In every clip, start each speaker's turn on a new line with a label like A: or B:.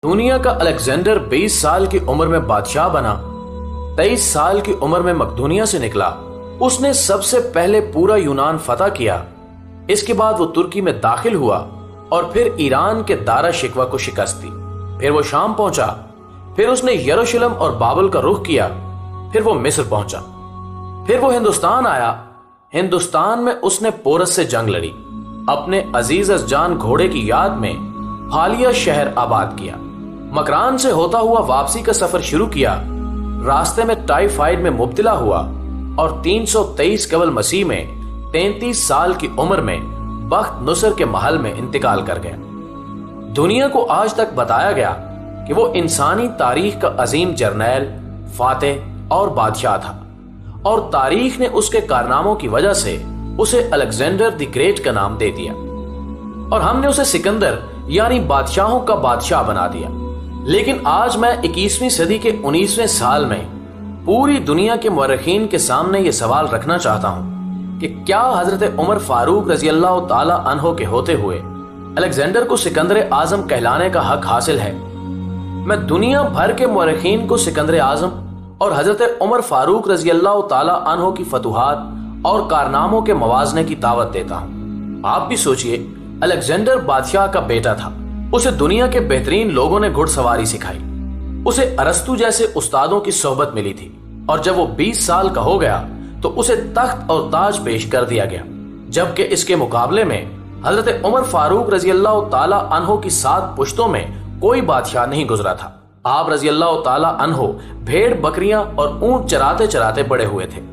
A: दुनिया का अलेक्जेंडर 20 साल की उम्र में बादशाह बना। 23 साल की उम्र में मकदूनिया से निकला। उसने सबसे पहले पूरा यूनान फतह किया। इसके बाद वो तुर्की में दाखिल हुआ और फिर ईरान के दारा शिकवा को शिकस्त दी। फिर वो शाम पहुंचा। फिर उसने यरूशलेम और बाबल का रुख किया। फिर वो मिस्र पहुंचा। फिर वो हिंदुस्तान आया। हिंदुस्तान में उसने पोरस से जंग लड़ी। अपने अजीज जान घोड़े की याद में हालिया शहर आबाद किया। मकरान से होता हुआ वापसी का सफर शुरू किया। रास्ते में टाइफाइड में मुब्तला हुआ और 323 कबल मसीह में 33 साल की उम्र में बख्त नुसर के महल में इंतकाल कर गया। दुनिया को आज तक बताया गया कि वो इंसानी तारीख का अजीम जर्नैल, फातेह और बादशाह था, और तारीख ने उसके कारनामों की वजह से उसे अलेक्जेंडर द ग्रेट का नाम दे दिया और हमने उसे सिकंदर यानी बादशाहों का बादशाह बना दिया। लेकिन आज मैं 21वीं सदी के 19वें साल में पूरी दुनिया के मुअर्रिखीन के सामने यह सवाल रखना चाहता हूं कि क्या हजरत उमर फारूक रजी अल्लाह ताला अन्हो के होते हुए अलेक्जेंडर को सिकंदर आजम कहलाने का हक हासिल है। मैं दुनिया भर के मुअर्रिखीन को सिकंदर आजम और हजरत उमर फारूक रजी अल्लाह ताला अन्हो की फतुहात और कारनामों के मवाजने की दावत देता हूं। आप भी सोचिए, अलेक्जेंडर बादशाह का बेटा था। उसे दुनिया के बेहतरीन लोगों ने घुड़सवारी सिखाई। उसे अरस्तु जैसे उस्तादों की सोहबत मिली थी और जब वो 20 साल का हो गया तो उसे तख्त और ताज पेश कर दिया गया। जबकि इसके मुकाबले में हजरत उमर फारूक रजी अल्लाह ताला अन्हो की 7 पुश्तों में कोई बादशाह नहीं गुजरा था। आप रजी अल्लाह ताला अन्हो भेड़ बकरियां और ऊंट चराते चराते बड़े हुए थे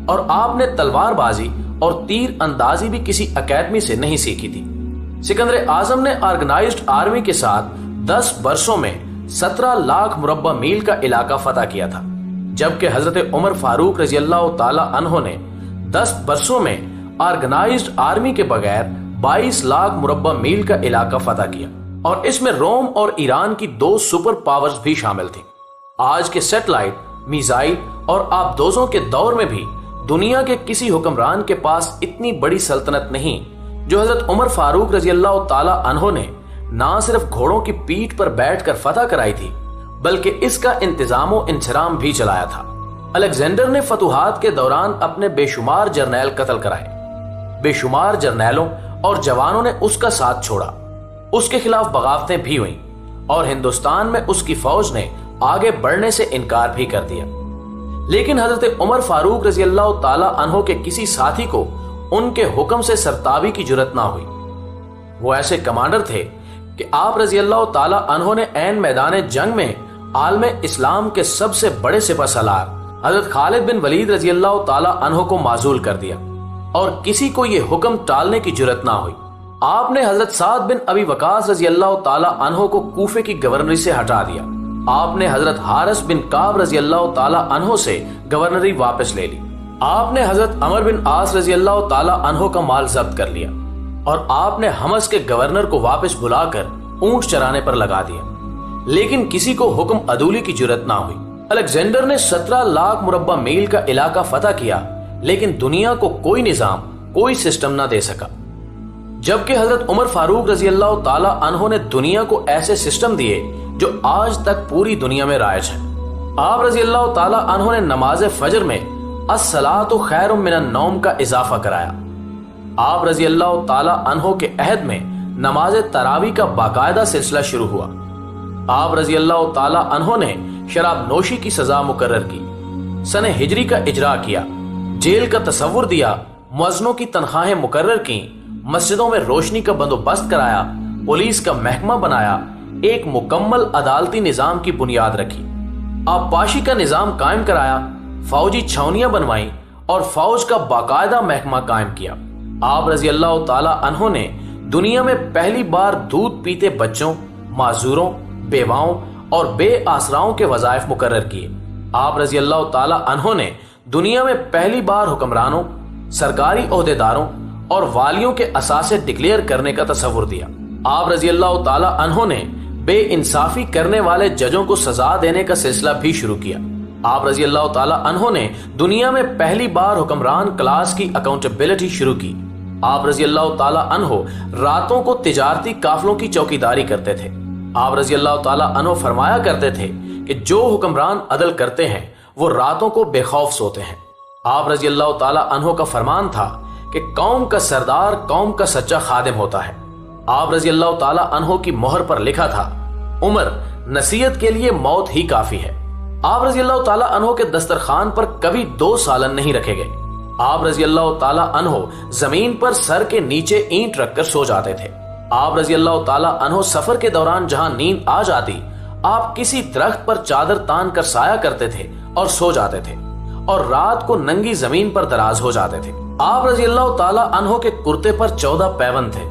A: और आपने तलवारबाजी और तीर अंदाजी भी किसी अकेडमी से नहीं सीखी थी। सिकंदर आजम ने ऑर्गेनाइज्ड आर्मी के साथ 10 वर्षों में 17 लाख मुरब्बा मील का इलाका फतह किया था, जबकि हजरत उमर फारूक रजी अल्लाह ताला अन्हो ने 10 वर्षों में ऑर्गेनाइज्ड आर्मी के बगैर 22 लाख मुरब्बा मील का इलाका फतह किया, और इसमें रोम और ईरान की 2 सुपर पावर्स भी शामिल थी। आज के सैटेलाइट, मिसाइल और आबदोजों के दौर में भी दुनिया के किसी हुक्मरान के पास इतनी बड़ी सल्तनत नहीं जो हजरत उमर फारूक रजी अल्लाह ताला अन्हो ने ना सिर्फ घोड़ों की पीठ पर बैठकर फतह कराई थी, बल्कि इसका इंतजाम और इंसराम भी चलाया था। अलेक्जेंडर ने फतुहात के दौरान अपने बेशुमार जर्नैल कत्ल कराए। बेशुमार जर्नैलों और जवानों ने उसका साथ छोड़ा। उसके खिलाफ बगावतें भी हुई और हिंदुस्तान में उसकी फौज ने आगे बढ़ने से इनकार भी कर दिया। लेकिन हजरत उमर फारूक रजी अल्लाह ताला अन्हो के किसी साथी को उनके हुक्म से सरताबी की जुर्रत ना हुई। वो ऐसे कमांडर थे कि आप रजी अल्लाह ताला अन्हो ने ऐन मैदान जंग में आलम इस्लाम के सबसे बड़े सिपहसालार हजरत खालिद बिन वलीद रजी अल्लाह ताला अन्हो को माजूल कर दिया और किसी को यह हुक्म टालने की जुर्रत ना हुई। आपने हजरत साद बिन अबी वकास रजी अल्लाह ताला अन्हो को कूफे की गवर्नरी से हटा दिया। आपने हजरत हारिस बिन काब रजी अल्लाह ताला अन्हो से गवर्नरी वापस ले ली। आपने हजरत अमर बिन आस रजी अल्लाह ताला अन्हो का माल जब्त कर लिया और आपने हमस के गवर्नर को वापस बुलाकर ऊंट चराने पर लगा दिया। लेकिन किसी को हुक्म अदूली की जुर्रत ना हुई। अलेक्जेंडर ने 17 लाख मुरब्बा मील का इलाका फतह किया, लेकिन दुनिया को कोई निजाम, कोई सिस्टम ना दे सका। जबकि हजरत उमर फारूक रजी अल्लाह ताला अन्हो ने दुनिया को ऐसे सिस्टम दिए जो आज तक पूरी दुनिया में राइज है। आप रजी अल्लाह ताला अन्हो ने नमाज फजर में अस्सलातु खैरुम मिनन नौम का इजाफा कराया। आप रजी अल्लाह ताला अन्हो के अहद में नमाज तरावी का बाकायदा सिलसिला शुरू हुआ। आप रजी अल्लाह ताला अन्हो ने शराब नोशी की सजा मुकर्रर की, सने हिजरी का इजरा किया, जेल का तसव्वुर दिया, मुअज्जिनों की तनख्वाहें मुकर्रर की, मस्जिदों में रोशनी का बंदोबस्त कराया, पुलिस का महकमा बनाया, एक मुकम्मल अदालती निजाम की बुनियाद रखी, आबपाशी का निजाम कायम कराया, फौजी छावनियां बनवाई और फौज का बाकायदा महकमा कायम किया। आप रजी अल्लाह ताला अन्हो ने दुनिया में पहली बार दूध पीते बच्चों, माजूरों, बेवाओं और बेआसराओं के वज़ाइफ मुकर्रर किए। आप रजी अल्लाह ताला अन्हो ने दुनिया में पहली बार हुक्मरानों, सरकारी ओहदेदारों और वालियों के असासे डिक्लेयर करने का तसव्वुर दिया। आप रजी अल्लाह ताला अन्हो ने बेइंसाफी करने वाले जजों को सजा देने का सिलसिला भी शुरू किया। आप रजी अल्लाह ताला अन्हो ने दुनिया में पहली बार हुक्मरान क्लास की अकाउंटेबिलिटी शुरू की। आप रजी अल्लाह ताला अन्हो रातों को तिजारती काफलों की चौकीदारी करते थे। आप रजी अल्लाह ताला अन्हो फरमाया करते थे कि जो हुक्मरान अदल करते हैं वो रातों को बेखौफ सोते हैं। आप रजी अल्लाह ताला अन्हो का फरमान था कि कौम का सरदार कौम का सच्चा खादिम होता है। आप रजी अल्लाह ताला अन्हो की मोहर पर लिखा था, उमर नसीहत के लिए मौत ही काफी है। आप रजी अल्लाह ताला अन्हो के दस्तरखान पर कभी 2 सालन नहीं रखे गए। आप रजी अल्लाह ताला अन्हो जमीन पर सर के नीचे ईंट रखकर सो जाते थे। आप रजी अल्लाह ताला अन्हो सफर के दौरान जहां नींद आ जाती, आप किसी दरख्त पर चादर तान कर साया करते थे और सो जाते थे और रात को नंगी जमीन पर दराज हो जाते थे। आप रजी अल्लाह ताला अन्हो के कुर्ते पर 14 पैबंद थे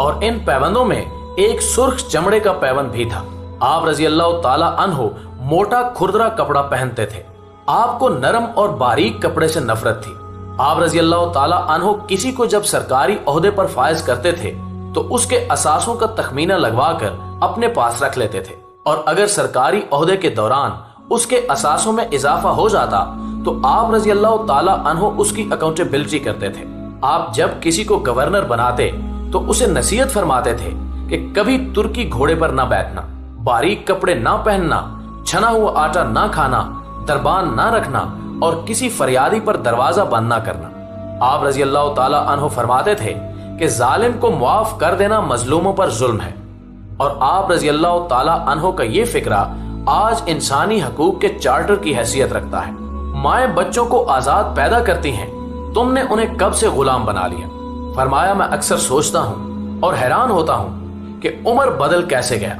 A: और इन पैबंदों में एक सुर्ख चमड़े का पैबंद भी था। आप रजी अल्लाह ताला अन्हो मोटा खुरदरा कपड़ा पहनते थे। आपको नरम और बारीक कपड़े से नफरत थी। आप रजी अल्लाह ताला अन्हो किसी को जब सरकारी ओहदे पर फायज करते थे तो उसके असासों का तखमीना लगवा कर अपने पास रख लेते थे और अगर सरकारी ओहदे के दौरान उसके असासों में इजाफा हो जाता तो आप रजी अल्लाह ताला अन्हो उसकी अकाउंटेबिलिटी करते थे। आप जब किसी को गवर्नर बनाते तो उसे नसीहत फरमाते थे कि कभी तुर्की घोड़े पर ना बैठना, बारीक कपड़े ना पहनना, छना हुआ आटा ना खाना, दरबान ना रखना और किसी फरियादी पर दरवाजा बंद ना करना। आप रजी अल्लाह ताला अन्हो फरमाते थे कि जालिम को मुआफ कर देना मजलूमों पर जुल्म है। और आप रजी अल्लाह ताला अन्हो का ये फिक्रा आज इंसानी हकूक के चार्टर की हैसियत रखता है। माए बच्चों को आजाद पैदा करती हैं, तुमने उन्हें कब से गुलाम बना लिया। फरमाया, मैं अक्सर सोचता हूँ और हैरान होता हूँ कि उमर बदल कैसे गया।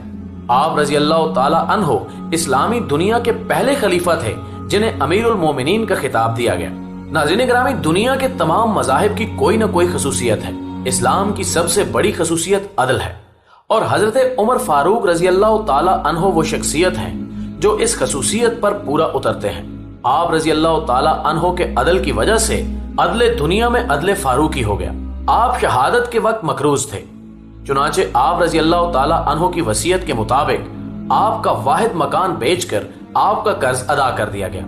A: आप रजी अल्लाह ताला अन्हो इस्लामी दुनिया के पहले खलीफा थे जिन्हें अमीरुल मोमिनीन का खिताब दिया गया। नाज़रीन गिरामी, दुनिया के तमाम मज़ाहिब की कोई ना कोई खसूसियत है। इस्लाम की सबसे बड़ी खसूसियत अदल है और हजरत उमर फारूक रजी अल्लाह ताला अन्हो वो शख्सियत हैं जो इस खसूसियत पर पूरा उतरते हैं। आप रजी अल्लाह ताला अन्हो के अदल की वजह से अदले दुनिया में अदले फारूकी हो गया। आप शहादत के वक्त मकरूज थे, चुनाचे आप रजी अल्लाह ताला अन्हो की वसीयत के मुताबिक आपका वाहिद मकान बेचकर आपका कर्ज अदा कर दिया गया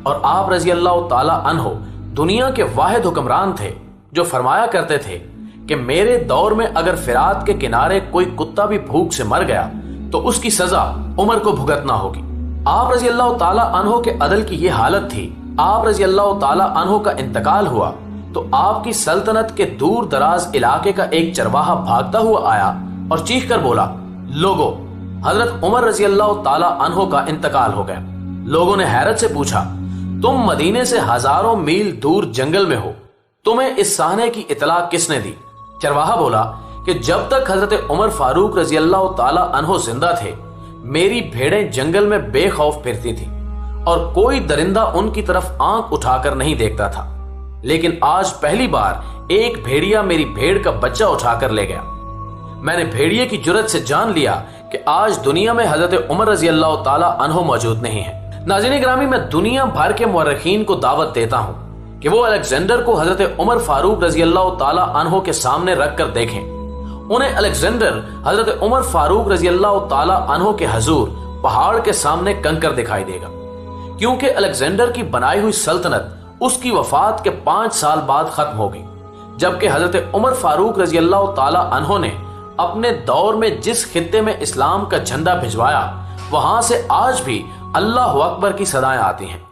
A: और आप रजी अल्लाह ताला अन्हो दुनिया के वाहिद हुक्मरान थे जो फरमाया करते थे कि मेरे दौर में अगर फिरात के किनारे कोई कुत्ता भी भूख से मर गया तो उसकी सजा उमर को भुगतना होगी। आप रजी अल्लाह ताला अन्हो के अदल की ये हालत थी। आप रजी अल्लाह ताला अन्हो का इंतकाल हुआ तो आपकी सल्तनत के दूर दराज इलाके का एक चरवाहा भागता हुआ आया और चीख कर बोला, लोगो, हजरत उमर रजी अल्लाह ताला अन्हो का इंतकाल हो गया। लोगों ने हैरत से पूछा, तुम मदीने से हजारों मील दूर जंगल में हो, तुम्हें इस साहने की इतला किसने दी? चरवाहा बोला कि जब तक हजरत उमर फारूक रजी अल्लाह ताला अन्हो जिंदा थे, मेरी भेड़ें जंगल में बेखौफ फिरती थी और कोई दरिंदा उनकी तरफ आंख उठाकर नहीं देखता था। लेकिन आज पहली बार एक भेड़िया मेरी भेड़ का बच्चा उठाकर ले गया। मैंने भेड़िए की जुर्रत से जान लिया कि आज दुनिया में हजरत उमर रजी अल्लाह ताला अन्हो मौजूद नहीं है। नाज़रीन गिरामी, मैं दुनिया भर के मुअर्रिखीन को दावत देता हूँ कि वो अलेक्जेंडर को हजरत उमर फारूक रजी अल्लाह ताला अन्हो के सामने रख कर देखें। उन्हें अलेक्जेंडर हजरत उमर फारूक रजी अल्लाह ताला अन्हो के हजूर पहाड़ के सामने कंकर दिखाई देगा, क्योंकि अलेक्जेंडर की बनाई हुई सल्तनत उसकी वफात के 5 साल बाद खत्म हो गई, जबकि हजरत उमर फारूक रजी अल्लाह ताला अन्हो ने अपने दौर में जिस खित्ते में इस्लाम का झंडा भिजवाया वहां से आज भी अल्लाह अकबर की सदाएं आती हैं।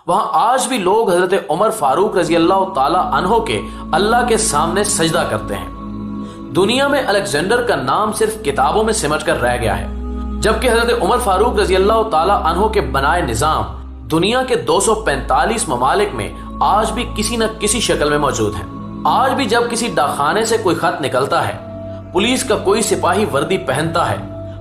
A: वहां आज भी लोग हजरत उमर फारूक रजी अल्लाह ताला अन्हो के अल्लाह के सामने सजदा करते हैं। दुनिया में अलेक्जेंडर का नाम सिर्फ किताबों में सिमट कर रह गया है, जबकि हजरत उमर फारूक रजी अल्लाह ताला अन्हो के बनाए निजाम दुनिया के 245 ममालिक में आज भी किसी न किसी शक्ल में मौजूद है। आज भी जब किसी डाकखाने से कोई खत निकलता है, पुलिस का कोई सिपाही वर्दी पहनता है,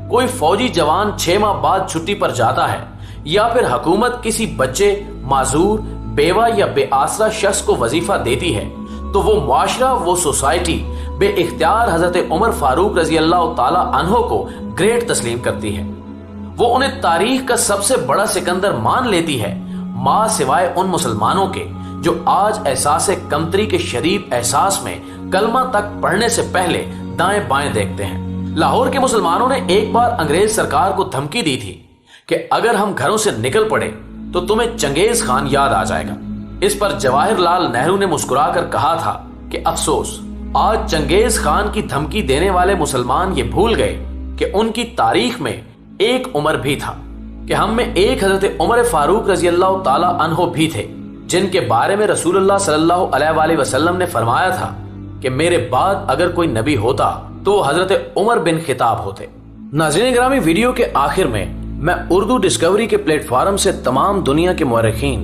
A: कोई फौजी जवान 6 माह बाद छुट्टी पर जाता है, या फिर हुकूमत किसी बच्चे, माजूर, बेवा या बेआसरा शख्स को वजीफा देती है, तो वो मुआशरा, वो सोसाइटी बे इख्तियार हजरत उमर फारूक रजी अल्लाह ताला अन्हो को ग्रेट तस्लीम करती है। वो उन्हें तारीख का सबसे बड़ा सिकंदर मान लेती है, मां सिवाय उन मुसलमानों के जो आज एहसास कमतरी के शरीफ एहसास में कलमा तक पढ़ने से पहले दाएं बाएं देखते हैं। लाहौर के मुसलमानों ने एक बार अंग्रेज सरकार को धमकी दी थी कि अगर हम घरों से निकल पड़े तो तुम्हें चंगेज खान याद आ जाएगा। इस पर जवाहरलाल नेहरू ने मुस्कुराकर कहा था कि अफसोस, आज चंगेज खान की धमकी देने वाले मुसलमान ये भूल गए कि उनकी तारीख में एक उमर भी था कि हम में एक हजरत उमर फारूक रजी अल्लाह ताला अन्हो भी थे, जिनके बारे में रसूलुल्लाह सल्लल्लाहु अलैहि वसल्लम ने फरमाया था कि मेरे बाद अगर कोई नबी होता तो हजरत उमर बिन खिताब होते। नाज़रीन ग्रामी, वीडियो के आखिर में मैं उर्दू डिस्कवरी के प्लेटफॉर्म से तमाम दुनिया के मुअर्रिखीन